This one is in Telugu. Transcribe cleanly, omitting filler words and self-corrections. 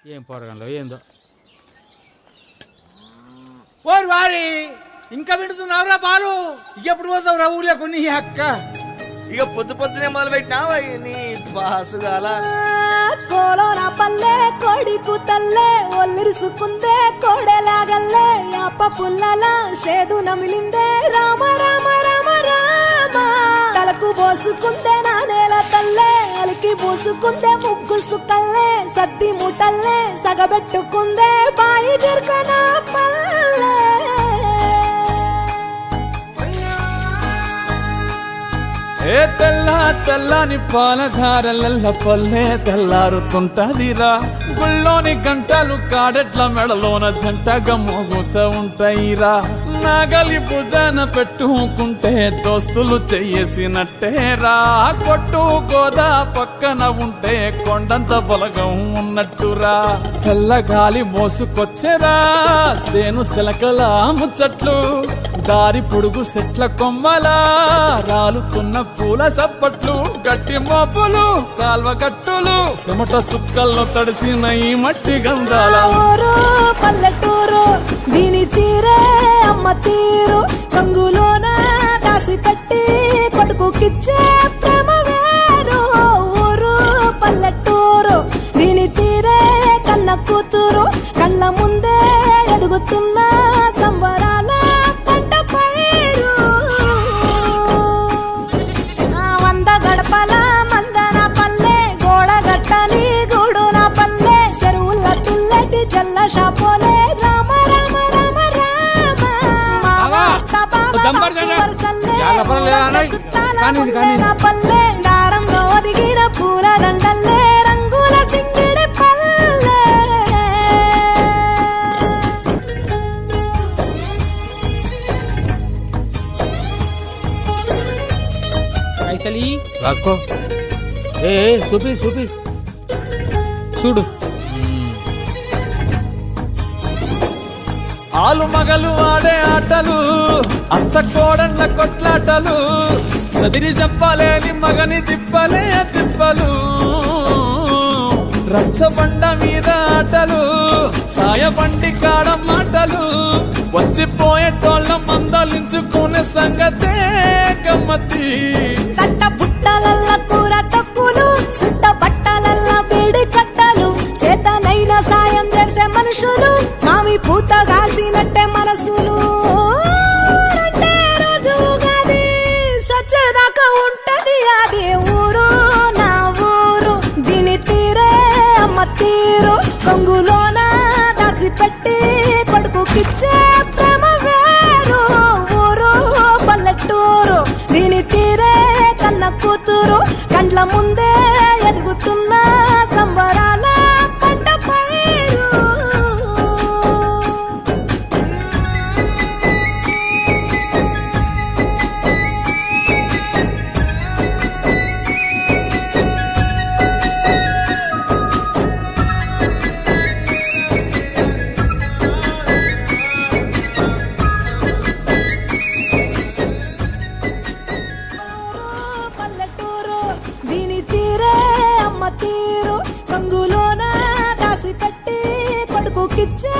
ఏం పోరగంలో ఏందో ఓరి వారి ఇంకా వింటున్నావురా బాలు ఇంకెప్పుడు పోతావురా ఊళ్ళో కొన్ని అక్క ఇక పొద్దు పొద్దునే మొదలు పెట్టినావా నీ బాసుగాల కోలోన పల్లె కోడి కూతల్లే ఒల్లిరుసుకుందే కోడెలాగల్లే యాప పుల్లల షేదు నమిలిందే రామ రామ రామ రామ తలకు పోసుకుందే నా నేల తల్లే అలికి పూసుకుందే ముగ్గు సుక్కల్లే సద్ది ముటల్లే సగబెట్టుకుందే బాయి దిర్కన పల్లె ఏ తెల్ల తెల్లని పాలధారలల్ల పల్లె తెల్లారుతుంటదిరా గుళ్ళోని గంటలు కాడెట్ల మెడలోన జంటగా మోగుతూ ఉంటాయిరా నాగలి భుజాన పెట్టుకుంటే దోస్తులు చెయ్యేసినట్టేరా కొట్టు గోదా పక్కన ఉంటే కొండంత బలగం ఉన్నట్టురా చల్లగాలి మోసుకొచ్చెరా సేను సెలకల ముచ్చట్లు దారి పొడుగు సెట్ల కొమ్మలా రాలుతున్న పూల సప్పట్లు గట్టి మోపులు కాల్వ గట్టులు చెమట సుక్కల్లో తడిసిన ఈ మట్టి గంధాల ఊరు పల్లెటూరు దీని తీరే అమ్మ తీరు కంగులోన దాసి పెట్టి కొడుకుకిచ్చే ప్రేమ వేరు ఊరు పల్లెటూరు దీని తీరే కన్న కూతురు కళ్ళ ముందే ఎదుగుతున్న సంబరాల పంట పైరు వంద గడపల మందన పల్లె గోడ గట్టని గూడున పల్లె చెరువుల తుల్లటి జల్ల షాపోలే రామ రామ రామ రామ పల్లె దారంలో ఒదిగిన పూల దండల్లే రంగుల సింగిడి పల్లె పైసలి రాసుకో ఏ చూపి చూపి చూడు ఆలు మగలు ఆడే ఆటలు అత్త కోడళ్ళ కొట్లాటలు సదిరి చెప్పలేని మగని తిప్పలే తిప్పలు రచ్చబండ మీద ఆటలు ఛాయ బండి కాడ మాటలు వచ్చిపోయేటోళ్ళ మందలించుకునే సంగతే గమ్మతి కట్ట బుట్టలల్ల కూర తక్కులు సుట్ట బట్టలల్ల బీడి కట్టలు చేతనైన సాయం చేసే మనుషులు మామి పూత కాసినట్టే మనసులు రెండే రోజు ఉగాది సచ్చేదాకా ఉంటది అది ఊరు నా ఊరు దీని తీరే అమ్మ తీరు కొంగులోన దాసి పెట్టి కొడుకుకిచ్చే ప్రేమ వేరు ఊరు పల్లెటూరు దీని తీరే కన్న కూతురు కండ్ల ముందే ఎదుగుతున్న సంబరాల పంట పైరు పల్లెటూరు దీని తీరే అమ్మ తీరు కంగులోన దాసి పెట్టి కొడుకుకిచ్చే